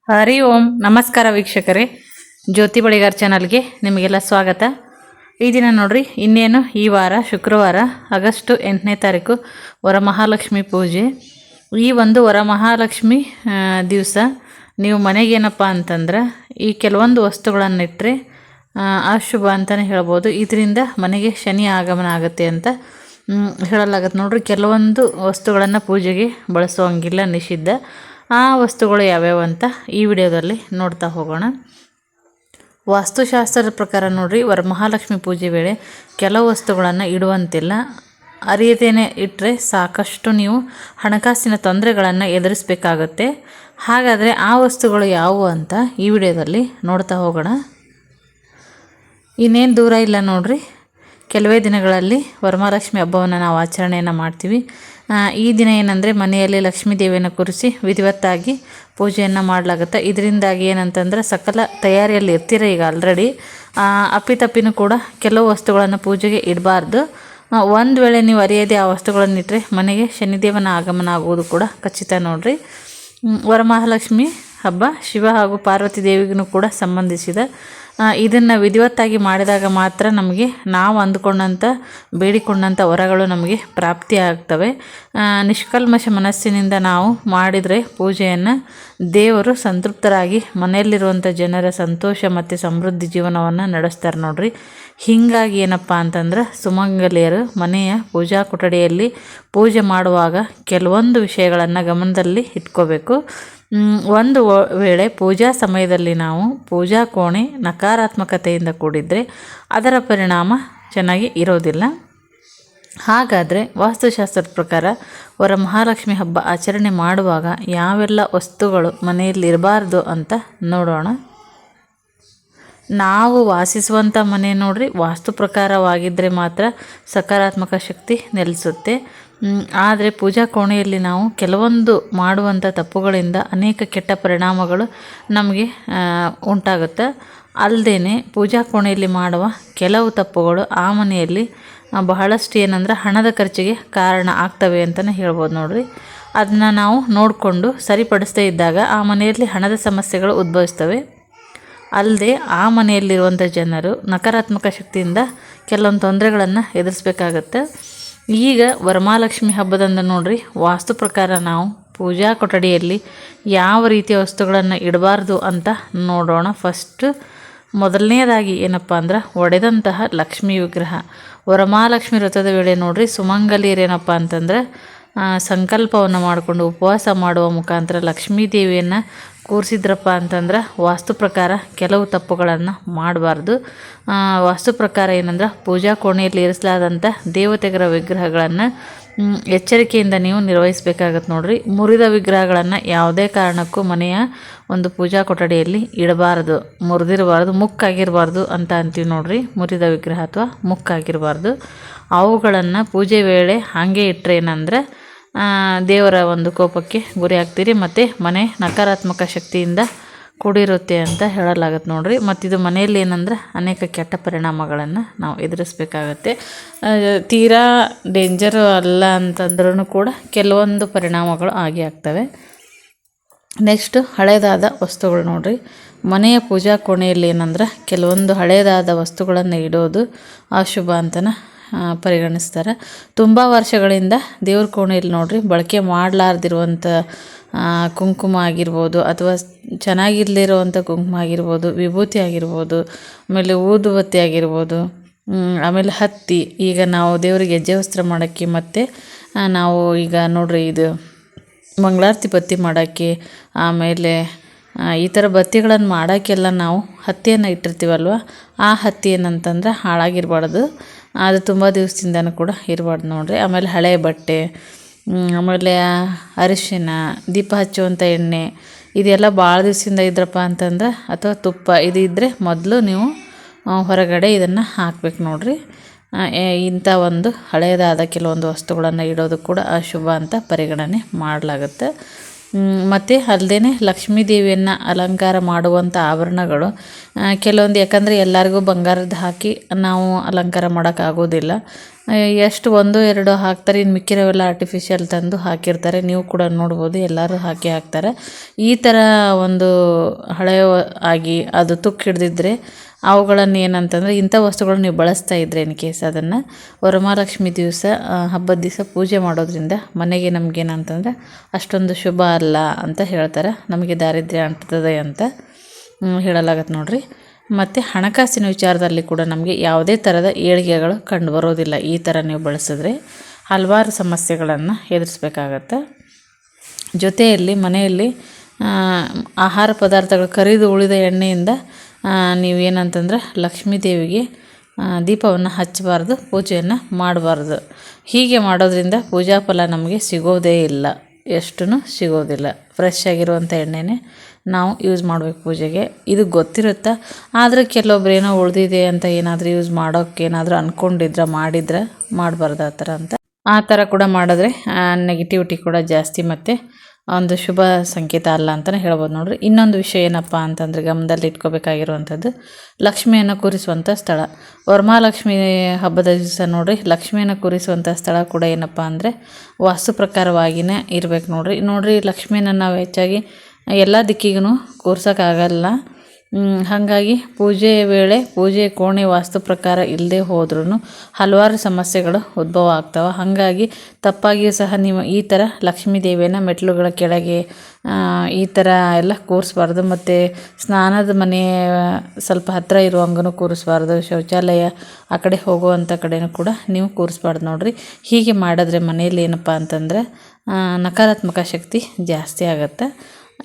ಹರಿ ಓಂ ನಮಸ್ಕಾರ ವೀಕ್ಷಕರೇ, ಜ್ಯೋತಿ ಬಳಿಗಾರ್ ಚಾನಲ್ಗೆ ನಿಮಗೆಲ್ಲ ಸ್ವಾಗತ. ಈ ದಿನ ನೋಡ್ರಿ, ಇನ್ನೇನು ಈ ವಾರ ಶುಕ್ರವಾರ ಆಗಸ್ಟ್ 8ನೇ ತಾರೀಕು ವರಮಹಾಲಕ್ಷ್ಮಿ ಪೂಜೆ. ಈ ಒಂದು ವರಮಹಾಲಕ್ಷ್ಮಿ ದಿವಸ ನೀವು ಮನೆಗೇನಪ್ಪ ಅಂತಂದ್ರೆ ಈ ಕೆಲವೊಂದು ವಸ್ತುಗಳನ್ನಿಟ್ಟರೆ ಅಶುಭ ಅಂತಲೇ ಹೇಳ್ಬೋದು. ಇದರಿಂದ ಮನೆಗೆ ಶನಿ ಆಗಮನ ಆಗುತ್ತೆ ಅಂತ ಹೇಳಲಾಗತ್ತೆ. ನೋಡ್ರಿ, ಕೆಲವೊಂದು ವಸ್ತುಗಳನ್ನು ಪೂಜೆಗೆ ಬಳಸುವಂಗಿಲ್ಲ, ನಿಷಿದ್ಧ. ಆ ವಸ್ತುಗಳು ಯಾವ್ಯಾವ ಅಂತ ಈ ವಿಡಿಯೋದಲ್ಲಿ ನೋಡ್ತಾ ಹೋಗೋಣ. ವಾಸ್ತುಶಾಸ್ತ್ರದ ಪ್ರಕಾರ ನೋಡ್ರಿ, ವರಮಹಾಲಕ್ಷ್ಮಿ ಪೂಜೆ ವೇಳೆ ಕೆಲವು ವಸ್ತುಗಳನ್ನು ಇಡುವಂತಿಲ್ಲ. ಅರಿಯದೇನೆ ಇಟ್ಟರೆ ಸಾಕಷ್ಟು ನೀವು ಹಣಕಾಸಿನ ತೊಂದರೆಗಳನ್ನು ಎದುರಿಸಬೇಕಾಗುತ್ತೆ. ಹಾಗಾದರೆ ಆ ವಸ್ತುಗಳು ಯಾವುವು ಅಂತ ಈ ವಿಡಿಯೋದಲ್ಲಿ ನೋಡ್ತಾ ಹೋಗೋಣ. ಇನ್ನೇನು ದೂರ ಇಲ್ಲ ನೋಡ್ರಿ, ಕೆಲವೇ ದಿನಗಳಲ್ಲಿ ವರಮಹಾಲಕ್ಷ್ಮಿ ಹಬ್ಬವನ್ನು ನಾವು ಆಚರಣೆಯನ್ನು ಮಾಡ್ತೀವಿ. ಈ ದಿನ ಏನಂದರೆ ಮನೆಯಲ್ಲಿ ಲಕ್ಷ್ಮೀ ದೇವಿಯನ್ನು ಕೂರಿಸಿ ವಿಧಿವತ್ತಾಗಿ ಪೂಜೆಯನ್ನು ಮಾಡಲಾಗುತ್ತೆ. ಇದರಿಂದಾಗಿ ಏನಂತಂದ್ರೆ ಸಕಲ ತಯಾರಿಯಲ್ಲಿ ಇರ್ತೀರ ಈಗ ಆಲ್ರೆಡಿ. ಅಪ್ಪಿತಪ್ಪಿನೂ ಕೂಡ ಕೆಲವು ವಸ್ತುಗಳನ್ನು ಪೂಜೆಗೆ ಇಡಬಾರ್ದು. ಒಂದು ವೇಳೆ ನೀವು ಅರಿಯದೆ ಆ ವಸ್ತುಗಳನ್ನು ಇಟ್ಟರೆ ಮನೆಗೆ ಶನಿದೇವನ ಆಗಮನ ಆಗುವುದು ಕೂಡ ಖಚಿತ ನೋಡ್ರಿ. ವರಮಹಾಲಕ್ಷ್ಮಿ ಹಬ್ಬ ಶಿವ ಹಾಗೂ ಪಾರ್ವತಿ ದೇವಿಗೂ ಕೂಡ ಸಂಬಂಧಿಸಿದ. ಇದನ್ನು ವಿಧಿವತ್ತಾಗಿ ಮಾಡಿದಾಗ ಮಾತ್ರ ನಮಗೆ ನಾವು ಅಂದುಕೊಂಡಂಥ ಬೇಡಿಕೊಂಡಂಥ ವರಗಳು ನಮಗೆ ಪ್ರಾಪ್ತಿ ಆಗ್ತವೆ. ನಿಷ್ಕಲ್ಮಶ ಮನಸ್ಸಿನಿಂದ ನಾವು ಮಾಡಿದರೆ ಪೂಜೆಯನ್ನು ದೇವರು ಸಂತೃಪ್ತರಾಗಿ ಮನೆಯಲ್ಲಿರುವಂಥ ಜನರ ಸಂತೋಷ ಮತ್ತು ಸಮೃದ್ಧಿ ಜೀವನವನ್ನು ನಡೆಸ್ತಾರೆ ನೋಡ್ರಿ. ಹೀಗಾಗಿ ಏನಪ್ಪ ಅಂತಂದ್ರೆ ಸುಮಂಗಲಿಯರು ಮನೆಯ ಪೂಜಾ ಕೊಠಡಿಯಲ್ಲಿ ಪೂಜೆ ಮಾಡುವಾಗ ಕೆಲವೊಂದು ವಿಷಯಗಳನ್ನು ಗಮನದಲ್ಲಿ ಇಟ್ಕೋಬೇಕು. ಒಂದು ವೇಳೆ ಪೂಜಾ ಸಮಯದಲ್ಲಿ ನಾವು ಪೂಜಾ ಕೋಣೆ ನಕಾರಾತ್ಮಕತೆಯಿಂದ ಕೂಡಿದರೆ ಅದರ ಪರಿಣಾಮ ಚೆನ್ನಾಗಿ ಇರೋದಿಲ್ಲ. ಹಾಗಾದರೆ ವಾಸ್ತುಶಾಸ್ತ್ರದ ಪ್ರಕಾರ ವರಮಹಾಲಕ್ಷ್ಮಿ ಹಬ್ಬ ಆಚರಣೆ ಮಾಡುವಾಗ ಯಾವೆಲ್ಲ ವಸ್ತುಗಳು ಮನೆಯಲ್ಲಿ ಇರಬಾರ್ದು ಅಂತ ನೋಡೋಣ. ನಾವು ವಾಸಿಸುವಂಥ ಮನೆ ನೋಡ್ರಿ, ವಾಸ್ತು ಪ್ರಕಾರವಾಗಿದ್ದರೆ ಮಾತ್ರ ಸಕಾರಾತ್ಮಕ ಶಕ್ತಿ ನೆಲೆಸುತ್ತೆ. ಆದರೆ ಪೂಜಾ ಕೋಣೆಯಲ್ಲಿ ನಾವು ಕೆಲವೊಂದು ಮಾಡುವಂಥ ತಪ್ಪುಗಳಿಂದ ಅನೇಕ ಕೆಟ್ಟ ಪರಿಣಾಮಗಳು ನಮಗೆ ಉಂಟಾಗುತ್ತೆ. ಅಲ್ಲದೇ ಪೂಜಾ ಕೋಣೆಯಲ್ಲಿ ಮಾಡುವ ಕೆಲವು ತಪ್ಪುಗಳು ಆ ಮನೆಯಲ್ಲಿ ಬಹಳಷ್ಟು ಏನಂದ್ರೆ ಹಣದ ಖರ್ಚಿಗೆ ಕಾರಣ ಆಗ್ತವೆ ಅಂತಲೇ ಹೇಳ್ಬೋದು ನೋಡ್ರಿ. ಅದನ್ನ ನಾವು ನೋಡಿಕೊಂಡು ಸರಿಪಡಿಸದೇ ಇದ್ದಾಗ ಆ ಮನೆಯಲ್ಲಿ ಹಣದ ಸಮಸ್ಯೆಗಳು ಉದ್ಭವಿಸ್ತವೆ. ಅಲ್ಲದೆ ಆ ಮನೆಯಲ್ಲಿರುವಂಥ ಜನರು ನಕಾರಾತ್ಮಕ ಶಕ್ತಿಯಿಂದ ಕೆಲವೊಂದು ತೊಂದರೆಗಳನ್ನು ಎದುರಿಸಬೇಕಾಗತ್ತೆ. ಈಗ ವರಮಹಾಲಕ್ಷ್ಮಿ ಹಬ್ಬದಂದು ನೋಡ್ರಿ, ವಾಸ್ತು ಪ್ರಕಾರ ನಾವು ಪೂಜಾ ಕೊಠಡಿಯಲ್ಲಿ ಯಾವ ರೀತಿಯ ವಸ್ತುಗಳನ್ನು ಇಡಬಾರ್ದು ಅಂತ ನೋಡೋಣ. ಮೊದಲನೇದಾಗಿ ಏನಪ್ಪ ಅಂದ್ರೆ ಒಡೆದಂತಹ ಲಕ್ಷ್ಮೀ ವಿಗ್ರಹ. ವರಮಹಾಲಕ್ಷ್ಮಿ ವ್ರತದ ವೇಳೆ ನೋಡ್ರಿ, ಸುಮಂಗಲಿಯರೇನಪ್ಪ ಅಂತಂದ್ರೆ ಸಂಕಲ್ಪವನ್ನು ಮಾಡಿಕೊಂಡು ಉಪವಾಸ ಮಾಡುವ ಮುಖಾಂತರ ಲಕ್ಷ್ಮೀ ದೇವಿಯನ್ನು ಕೂರಿಸಿದ್ರಪ್ಪ ಅಂತಂದ್ರೆ ವಾಸ್ತು ಪ್ರಕಾರ ಕೆಲವು ತಪ್ಪುಗಳನ್ನು ಮಾಡಬಾರ್ದು. ವಾಸ್ತು ಪ್ರಕಾರ ಏನಂದ್ರೆ ಪೂಜಾ ಕೋಣೆಯಲ್ಲಿ ಇರಿಸಲಾದಂಥ ದೇವತೆಗಳ ವಿಗ್ರಹಗಳನ್ನು ಎಚ್ಚರಿಕೆಯಿಂದ ನೀವು ನಿರ್ವಹಿಸಬೇಕಾಗತ್ತೆ ನೋಡ್ರಿ. ಮುರಿದ ವಿಗ್ರಹಗಳನ್ನು ಯಾವುದೇ ಕಾರಣಕ್ಕೂ ಮನೆಯ ಒಂದು ಪೂಜಾ ಕೊಠಡಿಯಲ್ಲಿ ಇಡಬಾರ್ದು. ಮುರಿದಿರಬಾರ್ದು, ಮುಕ್ಕಾಗಿರಬಾರ್ದು ಅಂತ ಅಂತೀವಿ ನೋಡ್ರಿ. ಮುರಿದ ವಿಗ್ರಹ ಅಥವಾ ಮುಕ್ಕಾಗಿರಬಾರ್ದು. ಅವುಗಳನ್ನು ಪೂಜೆ ವೇಳೆ ಹಾಗೆ ಇಟ್ಟರೆ ಏನಂದ್ರೆ ದೇವರ ಒಂದು ಕೋಪಕ್ಕೆ ಗುರಿ ಆಗ್ತೀರಿ ಮತ್ತು ಮನೆ ನಕಾರಾತ್ಮಕ ಶಕ್ತಿಯಿಂದ ಕೂಡಿರುತ್ತೆ ಅಂತ ಹೇಳಲಾಗತ್ತೆ ನೋಡ್ರಿ. ಮತ್ತಿದು ಮನೆಯಲ್ಲಿ ಏನಂದ್ರೆ ಅನೇಕ ಕೆಟ್ಟ ಪರಿಣಾಮಗಳನ್ನು ನಾವು ಎದುರಿಸಬೇಕಾಗತ್ತೆ. ತೀರಾ ಡೇಂಜರು ಅಲ್ಲ ಅಂತಂದ್ರೂ ಕೂಡ ಕೆಲವೊಂದು ಪರಿಣಾಮಗಳು ಆಗೇ ಆಗ್ತವೆ. ನೆಕ್ಸ್ಟು ಹಳೇದಾದ ವಸ್ತುಗಳು ನೋಡ್ರಿ. ಮನೆಯ ಪೂಜಾ ಕೋಣೆಯಲ್ಲಿ ಏನಂದ್ರೆ ಕೆಲವೊಂದು ಹಳೇದಾದ ವಸ್ತುಗಳನ್ನು ಇಡೋದು ಅಶುಭ ಅಂತಲೇ ಪರಿಗಣಿಸ್ತಾರೆ. ತುಂಬ ವರ್ಷಗಳಿಂದ ದೇವ್ರ ಕೋಣೆಯಲ್ಲಿ ನೋಡ್ರಿ ಬಳಕೆ ಮಾಡಲಾರ್ದಿರುವಂಥ ಕುಂಕುಮ ಆಗಿರ್ಬೋದು, ಅಥವಾ ಚೆನ್ನಾಗಿರ್ಲಿರುವಂಥ ಕುಂಕುಮ ಆಗಿರ್ಬೋದು, ವಿಭೂತಿ ಆಗಿರ್ಬೋದು, ಆಮೇಲೆ ಊದುಬತ್ತಿ ಆಗಿರ್ಬೋದು, ಆಮೇಲೆ ಹತ್ತಿ. ಈಗ ನಾವು ದೇವರಿಗೆ ಹೆಜ್ಜೆ ವಸ್ತ್ರ ಮಾಡೋಕ್ಕೆ ಮತ್ತು ನಾವು ಈಗ ನೋಡ್ರಿ ಇದು ಮಂಗಳಾರತಿ ಬತ್ತಿ ಮಾಡೋಕ್ಕೆ, ಆಮೇಲೆ ಈ ಥರ ಬತ್ತಿಗಳನ್ನು ಮಾಡೋಕ್ಕೆಲ್ಲ ನಾವು ಹತ್ತಿಯನ್ನು ಇಟ್ಟಿರ್ತೀವಲ್ವ, ಆ ಹತ್ತಿ ಏನಂತಂದ್ರೆ ಹಾಳಾಗಿರಬಾರ್ದು. ಅದು ತುಂಬ ದಿವಸದಿಂದನೂ ಕೂಡ ಇರಬಾರ್ದು ನೋಡ್ರಿ. ಆಮೇಲೆ ಹಳೆಯ ಬಟ್ಟೆ, ಆಮೇಲೆ ಅರಿಶಿನ, ದೀಪ ಹಚ್ಚುವಂಥ ಎಣ್ಣೆ, ಇದೆಲ್ಲ ಭಾಳ ದಿವಸದಿಂದ ಇದ್ರಪ್ಪ ಅಂತಂದ್ರೆ, ಅಥವಾ ತುಪ್ಪ ಇದು ಇದ್ದರೆ ಮೊದಲು ನೀವು ಹೊರಗಡೆ ಇದನ್ನು ಹಾಕ್ಬೇಕು ನೋಡ್ರಿ. ಇಂಥ ಒಂದು ಹಳೆಯದಾದ ಕೆಲವೊಂದು ವಸ್ತುಗಳನ್ನು ಇಡೋದು ಕೂಡ ಅಶುಭ ಅಂತ ಪರಿಗಣನೆ ಮಾಡಲಾಗುತ್ತೆ. ಮತ್ತು ಅಲ್ಲದೆ ಲಕ್ಷ್ಮೀ ದೇವಿಯನ್ನು ಅಲಂಕಾರ ಮಾಡುವಂಥ ಆಭರಣಗಳು ಕೆಲವೊಂದು, ಯಾಕಂದರೆ ಎಲ್ಲರಿಗೂ ಬಂಗಾರದ ಹಾಕಿ ನಾವು ಅಲಂಕಾರ ಮಾಡೋಕ್ಕಾಗೋದಿಲ್ಲ. ಎಷ್ಟು 1-2 ಹಾಕ್ತಾರೆ, ಇನ್ನು ಮಿಕ್ಕಿರೋವೆಲ್ಲ ಆರ್ಟಿಫಿಷಿಯಲ್ ತಂದು ಹಾಕಿರ್ತಾರೆ. ನೀವು ಕೂಡ ನೋಡ್ಬೋದು, ಎಲ್ಲರೂ ಹಾಕ್ತಾರೆ. ಈ ಥರ ಒಂದು ಹಳೆಯ ಆಗಿ ಅದು ತುಕ್ಕು ಹಿಡ್ದಿದ್ರೆ ಅವುಗಳನ್ನು ಏನಂತಂದರೆ ಇಂಥ ವಸ್ತುಗಳನ್ನ ನೀವು ಬಳಸ್ತಾ ಇದ್ದರೆ ಇನ್ ಕೇಸ್ ಅದನ್ನು ವರಮಹಾಲಕ್ಷ್ಮಿ ದಿವಸ, ಹಬ್ಬದ ದಿವಸ ಪೂಜೆ ಮಾಡೋದ್ರಿಂದ ಮನೆಗೆ ನಮಗೇನಂತಂದರೆ ಅಷ್ಟೊಂದು ಶುಭ ಅಲ್ಲ ಅಂತ ಹೇಳ್ತಾರೆ. ನಮಗೆ ದಾರಿದ್ರ್ಯ ಅಂಟ್ತದೆ ಅಂತ ಹೇಳಲಾಗತ್ತೆ ನೋಡ್ರಿ. ಮತ್ತು ಹಣಕಾಸಿನ ವಿಚಾರದಲ್ಲಿ ಕೂಡ ನಮಗೆ ಯಾವುದೇ ಥರದ ಏಳಿಗೆಗಳು ಕಂಡು ಬರೋದಿಲ್ಲ. ಈ ಥರ ನೀವು ಬಳಸಿದ್ರೆ ಹಲವಾರು ಸಮಸ್ಯೆಗಳನ್ನು ಎದುರಿಸ್ಬೇಕಾಗತ್ತೆ. ಜೊತೆಯಲ್ಲಿ ಮನೆಯಲ್ಲಿ ಆಹಾರ ಪದಾರ್ಥಗಳು ಕರಿದು ಉಳಿದ ಎಣ್ಣೆಯಿಂದ ನೀವೇನಂತಂದ್ರೆ ಲಕ್ಷ್ಮೀ ದೇವಿಗೆ ದೀಪವನ್ನು ಹಚ್ಚಬಾರ್ದು, ಪೂಜೆಯನ್ನು ಮಾಡಬಾರ್ದು. ಹೀಗೆ ಮಾಡೋದ್ರಿಂದ ಪೂಜಾ ಫಲ ನಮಗೆ ಸಿಗೋದೇ ಇಲ್ಲ, ಎಷ್ಟೂ ಸಿಗೋದಿಲ್ಲ. ಫ್ರೆಶ್ ಆಗಿರುವಂಥ ಎಣ್ಣೆನೇ ನಾವು ಯೂಸ್ ಮಾಡಬೇಕು ಪೂಜೆಗೆ. ಇದು ಗೊತ್ತಿರುತ್ತಾ, ಆದರೆ ಕೆಲವೊಬ್ರು ಏನೋ ಉಳಿದಿದೆ ಅಂತ ಏನಾದರೂ ಯೂಸ್ ಮಾಡೋಕ್ಕೆ ಏನಾದರೂ ಅಂದ್ಕೊಂಡಿದ್ರೆ ಮಾಡಬಾರ್ದು ಆ ಥರ ಕೂಡ ಮಾಡಿದ್ರೆ ನೆಗೆಟಿವಿಟಿ ಕೂಡ ಜಾಸ್ತಿ ಮತ್ತು ಒಂದು ಶುಭ ಸಂಕೇತ ಅಲ್ಲ ಅಂತಲೇ ಹೇಳ್ಬೋದು ನೋಡ್ರಿ. ಇನ್ನೊಂದು ವಿಷಯ ಏನಪ್ಪ ಅಂತಂದರೆ ಗಮನದಲ್ಲಿ ಇಟ್ಕೋಬೇಕಾಗಿರುವಂಥದ್ದು ಲಕ್ಷ್ಮಿಯನ್ನು ಕೂರಿಸುವಂಥ ಸ್ಥಳ. ವರಮಹಾಲಕ್ಷ್ಮಿ ಹಬ್ಬದ ದಿವಸ ನೋಡ್ರಿ ಲಕ್ಷ್ಮಿಯನ್ನು ಕೂರಿಸುವಂಥ ಸ್ಥಳ ಕೂಡ ಏನಪ್ಪ ಅಂದರೆ ವಾಸ್ತು ಪ್ರಕಾರವಾಗಿಯೇ ಇರಬೇಕು ನೋಡ್ರಿ. ಲಕ್ಷ್ಮಿಯನ್ನು ನಾವು ಹೆಚ್ಚಾಗಿ ಎಲ್ಲ ದಿಕ್ಕಿಗೂ ಕೂರ್ಸೋಕ್ಕಾಗಲ್ಲ. ಹಾಗಾಗಿ ಪೂಜೆ ವೇಳೆ ಪೂಜೆ ಕೋಣೆ ವಾಸ್ತು ಪ್ರಕಾರ ಇಲ್ಲದೆ ಹೋದ್ರೂ ಹಲವಾರು ಸಮಸ್ಯೆಗಳು ಉದ್ಭವ ಆಗ್ತವೆ. ಹಾಗಾಗಿ ತಪ್ಪಾಗಿಯೂ ಸಹ ನೀವು ಈ ಥರ ಲಕ್ಷ್ಮೀ ದೇವಿಯನ್ನು ಮೆಟ್ಲುಗಳ ಕೆಳಗೆ ಈ ಥರ ಎಲ್ಲ ಕೂರಿಸ್ಬಾರ್ದು. ಮತ್ತು ಸ್ನಾನದ ಮನೆ ಸ್ವಲ್ಪ ಹತ್ತಿರ ಇರುವಂಗೂ ಕೂರಿಸ್ಬಾರ್ದು. ಶೌಚಾಲಯ ಆ ಕಡೆ ಹೋಗುವಂಥ ಕಡೆಯೂ ಕೂಡ ನೀವು ಕೂರಿಸ್ಬಾರ್ದು ನೋಡ್ರಿ. ಹೀಗೆ ಮಾಡಿದ್ರೆ ಮನೆಯಲ್ಲಿ ಏನಪ್ಪ ಅಂತಂದರೆ ನಕಾರಾತ್ಮಕ ಶಕ್ತಿ ಜಾಸ್ತಿ ಆಗುತ್ತೆ.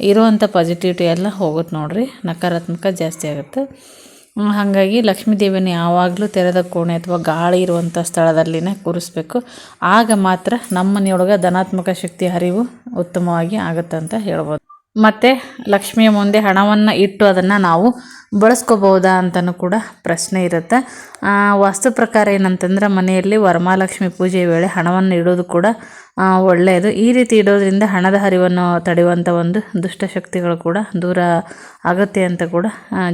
ಇರುವಂಥ ಪಾಸಿಟಿವಿಟಿ ಎಲ್ಲ ಹೋಗುತ್ತೆ ನೋಡ್ರಿ, ನಕಾರಾತ್ಮಕ ಜಾಸ್ತಿ ಆಗುತ್ತೆ. ಹಾಗಾಗಿ ಲಕ್ಷ್ಮೀ ದೇವಿಯನ್ನು ಯಾವಾಗಲೂ ತೆರೆದ ಕೋಣೆ ಅಥವಾ ಗಾಳಿ ಇರುವಂಥ ಸ್ಥಳದಲ್ಲಿನೇ ಕೂರಿಸ್ಬೇಕು. ಆಗ ಮಾತ್ರ ನಮ್ಮ ಮನೆಯೊಳಗೆ ಧನಾತ್ಮಕ ಶಕ್ತಿ ಹರಿವು ಉತ್ತಮವಾಗಿ ಆಗುತ್ತೆ ಅಂತ ಹೇಳ್ಬೋದು. ಮತ್ತು ಲಕ್ಷ್ಮಿಯ ಮುಂದೆ ಹಣವನ್ನು ಇಟ್ಟು ಅದನ್ನು ನಾವು ಬಳಸ್ಕೋಬೋದಾ ಅಂತಲೂ ಕೂಡ ಪ್ರಶ್ನೆ ಇರುತ್ತೆ. ವಾಸ್ತು ಪ್ರಕಾರ ಏನಂತಂದ್ರೆ ಮನೆಯಲ್ಲಿ ವರಮಹಾಲಕ್ಷ್ಮಿ ಪೂಜೆ ವೇಳೆ ಹಣವನ್ನು ಇಡೋದು ಕೂಡ ಒಳ್ಳೆಯದು. ಈ ರೀತಿ ಇಡೋದ್ರಿಂದ ಹಣದ ಹರಿವನ್ನು ತಡೆಯುವಂಥ ಒಂದು ದುಷ್ಟಶಕ್ತಿಗಳು ಕೂಡ ದೂರ ಆಗುತ್ತೆ ಅಂತ ಕೂಡ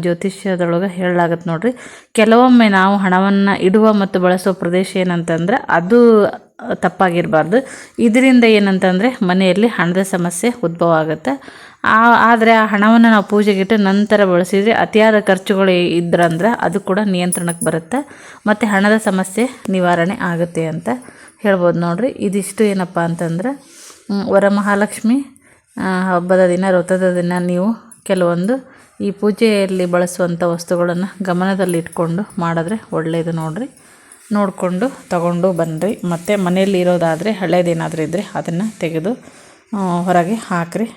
ಜ್ಯೋತಿಷ್ಯದೊಳಗೆ ಹೇಳಲಾಗುತ್ತೆ ನೋಡ್ರಿ. ಕೆಲವೊಮ್ಮೆ ನಾವು ಹಣವನ್ನು ಇಡುವ ಮತ್ತು ಬಳಸೋ ಪ್ರದೇಶ ಏನಂತಂದ್ರೆ ಅದು ತಪ್ಪಾಗಿರಬಾರ್ದು. ಇದರಿಂದ ಏನಂತಂದರೆ ಮನೆಯಲ್ಲಿ ಹಣದ ಸಮಸ್ಯೆ ಉದ್ಭವ ಆಗುತ್ತೆ. ಆದರೆ ಆ ಹಣವನ್ನು ನಾವು ಪೂಜೆಗಿಟ್ಟು ನಂತರ ಬಳಸಿದರೆ ಅತಿಯಾದ ಖರ್ಚುಗಳು ಇದ್ರಂದ್ರೆ ಅದು ಕೂಡ ನಿಯಂತ್ರಣಕ್ಕೆ ಬರುತ್ತೆ ಮತ್ತು ಹಣದ ಸಮಸ್ಯೆ ನಿವಾರಣೆ ಆಗುತ್ತೆ ಅಂತ ಹೇಳ್ಬೋದು ನೋಡ್ರಿ. ಇದಿಷ್ಟು ಏನಪ್ಪ ಅಂತಂದ್ರೆ ವರಮಹಾಲಕ್ಷ್ಮಿ ಹಬ್ಬದ ದಿನ, ವ್ರತದ ದಿನ ನೀವು ಕೆಲವೊಂದು ಈ ಪೂಜೆಯಲ್ಲಿ ಬಳಸುವಂಥ ವಸ್ತುಗಳನ್ನು ಗಮನದಲ್ಲಿ ಇಟ್ಕೊಂಡು ಮಾಡಿದ್ರೆ ಒಳ್ಳೆಯದು ನೋಡ್ರಿ. ನೋಡಿಕೊಂಡು ತಗೊಂಡು ಬನ್ನಿರಿ. ಮತ್ತು ಮನೆಯಲ್ಲಿ ಇರೋದಾದರೆ ಹಳೇದೇನಾದರೂ ಇದ್ದರೆ ಅದನ್ನು ತೆಗೆದು ಹೊರಗೆ ಹಾಕಿರಿ,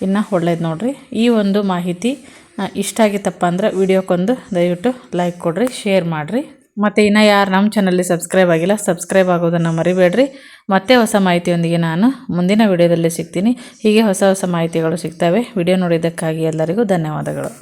ಇನ್ನು ಒಳ್ಳೇದು ನೋಡ್ರಿ. ಈ ಒಂದು ಮಾಹಿತಿ ಇಷ್ಟ ಆಗಿತ್ತಪ್ಪ ಅಂದ್ರೆ ವಿಡಿಯೋಕ್ಕೊಂದು ದಯವಿಟ್ಟು ಲೈಕ್ ಕೊಡಿರಿ, ಶೇರ್ ಮಾಡಿರಿ. ಮತ್ತು ಇನ್ನು ಯಾರು ನಮ್ಮ ಚಾನಲ್ಲಿ ಸಬ್ಸ್ಕ್ರೈಬ್ ಆಗಿಲ್ಲ, ಸಬ್ಸ್ಕ್ರೈಬ್ ಆಗೋದನ್ನು ಮರಿಬೇಡ್ರಿ. ಮತ್ತೆ ಹೊಸ ಮಾಹಿತಿಯೊಂದಿಗೆ ನಾನು ಮುಂದಿನ ವಿಡಿಯೋದಲ್ಲಿ ಸಿಗ್ತೀನಿ. ಹೀಗೆ ಹೊಸ ಮಾಹಿತಿಗಳು ಸಿಗ್ತವೆ. ವಿಡಿಯೋ ನೋಡಿದ್ದಕ್ಕಾಗಿ ಎಲ್ಲರಿಗೂ ಧನ್ಯವಾದಗಳು.